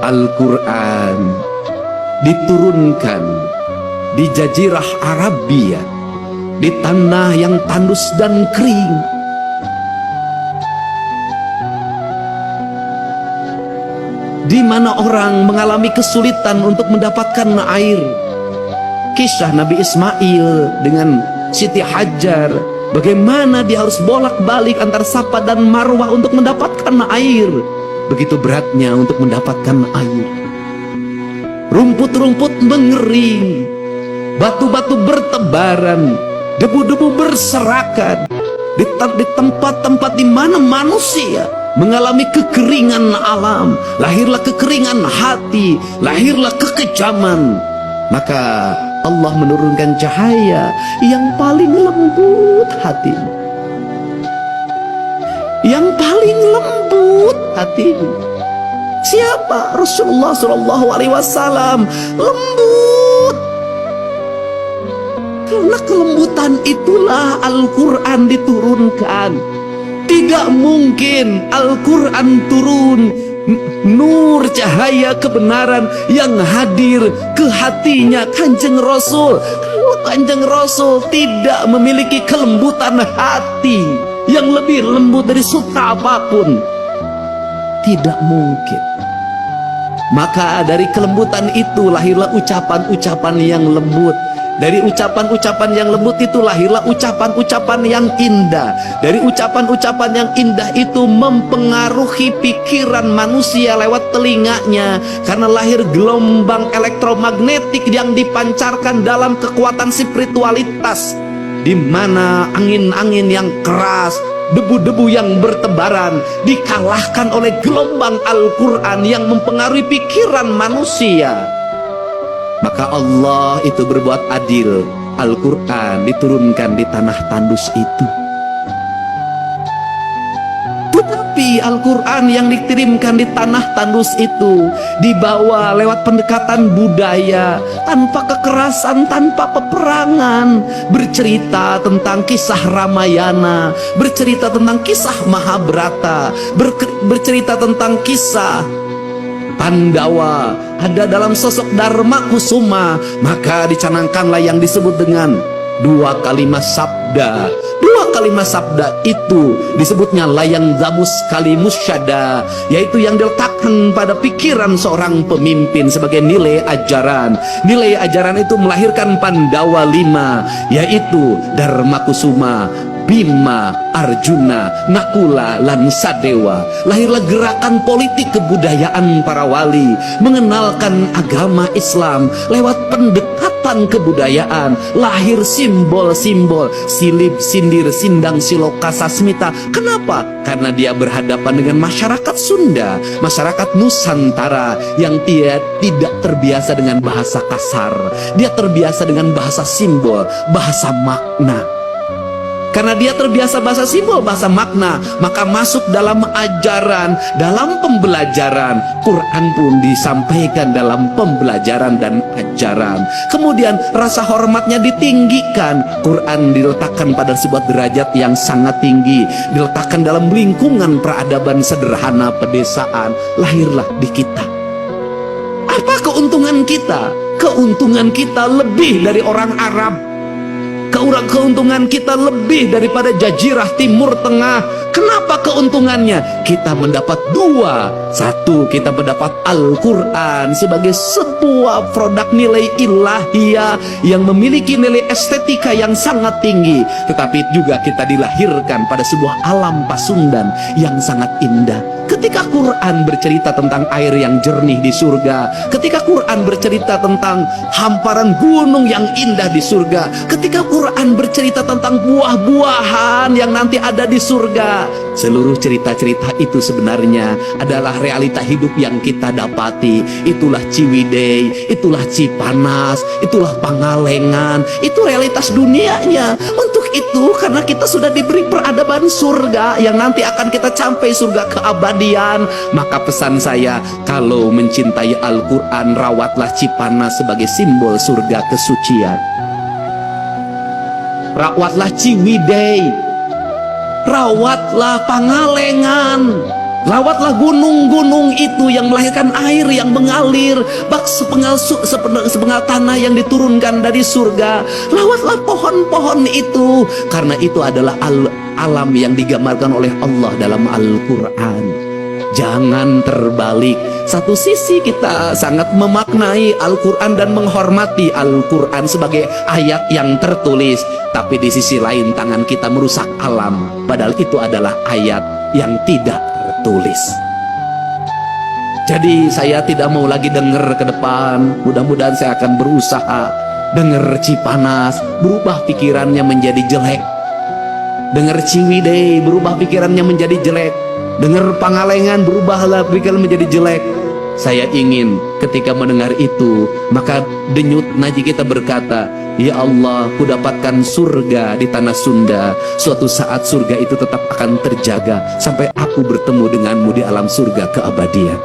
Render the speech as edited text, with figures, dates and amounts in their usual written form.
Al-Quran diturunkan di Jazirah Arabia, di tanah yang tandus dan kering, di mana orang mengalami kesulitan untuk mendapatkan air. Kisah Nabi Ismail dengan Siti Hajar, bagaimana dia harus bolak-balik antar Safa dan Marwah untuk mendapatkan air. Begitu beratnya untuk mendapatkan air. Rumput-rumput mengering, batu-batu bertebaran, debu-debu berserakan. Di tempat-tempat di mana manusia mengalami kekeringan alam, lahirlah kekeringan hati, lahirlah kekejaman. Maka Allah menurunkan cahaya yang paling lembut hatimu, yang paling lembut hatimu. Siapa? Rasulullah SAW. Lembut. Karena kelembutan itulah Al-Quran diturunkan. Tidak mungkin Al-Quran turun, nur cahaya kebenaran yang hadir ke hatinya Kanjeng Rasul, kalau Kanjeng Rasul tidak memiliki kelembutan hati yang lebih lembut dari sutra apapun, tidak mungkin. Maka dari kelembutan itu lahirlah ucapan-ucapan yang lembut. Dari ucapan-ucapan yang lembut itu lahirlah ucapan-ucapan yang indah. Dari ucapan-ucapan yang indah itu mempengaruhi pikiran manusia lewat telinganya, karena lahir gelombang elektromagnetik yang dipancarkan dalam kekuatan spiritualitas, di mana angin-angin yang keras, debu-debu yang bertebaran dikalahkan oleh gelombang Al-Quran yang mempengaruhi pikiran manusia. Maka Allah itu berbuat adil. Al-Quran diturunkan di tanah tandus itu. Tetapi Al-Quran yang dikirimkan di tanah tandus itu dibawa lewat pendekatan budaya, tanpa kekerasan, tanpa peperangan. Bercerita tentang kisah Ramayana, bercerita tentang kisah Mahabharata, bercerita tentang kisah Pandawa, ada dalam sosok Dharma Kusuma. Maka dicanangkanlah yang disebut dengan dua kalimat sabda. Dua kalimat sabda itu disebutnya layang zamus kalimus syada, yaitu yang diletakkan pada pikiran seorang pemimpin sebagai nilai ajaran. Nilai ajaran itu melahirkan Pandawa 5, yaitu Dharma Kusuma, Bima, Arjuna, Nakula, lan Sadewa. Lahirlah gerakan politik kebudayaan para wali, mengenalkan agama Islam lewat pendekatan kebudayaan. Lahir simbol-simbol silip, sindir, sindang, siloka, sasmita. Kenapa? Karena dia berhadapan dengan masyarakat Sunda, masyarakat Nusantara yang tidak terbiasa dengan bahasa kasar. Dia terbiasa dengan bahasa simbol, bahasa makna. Karena dia terbiasa bahasa simbol, bahasa makna, maka masuk dalam ajaran, dalam pembelajaran. Quran pun disampaikan dalam pembelajaran dan ajaran. Kemudian rasa hormatnya ditinggikan. Quran diletakkan pada sebuah derajat yang sangat tinggi, diletakkan dalam lingkungan peradaban sederhana pedesaan. Lahirlah di kita. Apa keuntungan kita? Keuntungan kita lebih dari orang Arab. Keuntungan kita lebih daripada Jazirah Timur Tengah. Kenapa keuntungannya? Kita mendapat dua. Satu, kita mendapat Al-Quran sebagai sebuah produk nilai ilahiyah yang memiliki nilai estetika yang sangat tinggi. Tetapi juga kita dilahirkan pada sebuah alam pasundan yang sangat indah. Ketika Quran bercerita tentang air yang jernih di surga, ketika Quran bercerita tentang hamparan gunung yang indah di surga, ketika Quran bercerita tentang buah-buahan yang nanti ada di surga, seluruh cerita-cerita itu sebenarnya adalah realita hidup yang kita dapati. Itulah Ciwidey, itulah Cipanas, itulah Pangalengan, itu realitas dunianya. Untuk itu, karena kita sudah diberi peradaban surga yang nanti akan kita capai surga keabadian, maka pesan saya, kalau mencintai Al-Quran, rawatlah Cipanas sebagai simbol surga kesucian. Rawatlah Ciwidey, rawatlah Pangalengan, Lawatlah gunung-gunung itu yang melahirkan air yang mengalir, bak sepenggal tanah yang diturunkan dari surga. Lawatlah pohon-pohon itu, karena itu adalah alam yang digambarkan oleh Allah dalam Al-Quran. Jangan terbalik. Satu sisi kita sangat memaknai Al-Quran dan menghormati Al-Quran sebagai ayat yang tertulis, tapi di sisi lain tangan kita merusak alam, padahal itu adalah ayat yang tidak tertulis. Jadi saya tidak mau lagi dengar ke depan. Mudah-mudahan saya akan berusaha dengar Cipanas, berubah pikirannya menjadi jelek. Dengar Ciwidey, berubah pikirannya menjadi jelek. Dengar Pangalengan, berubahlah pikiran menjadi jelek. Saya ingin ketika mendengar itu, maka denyut nadi kita berkata, ya Allah, ku dapatkan surga di tanah Sunda. Suatu saat surga itu tetap akan terjaga sampai aku bertemu denganmu di alam surga keabadian.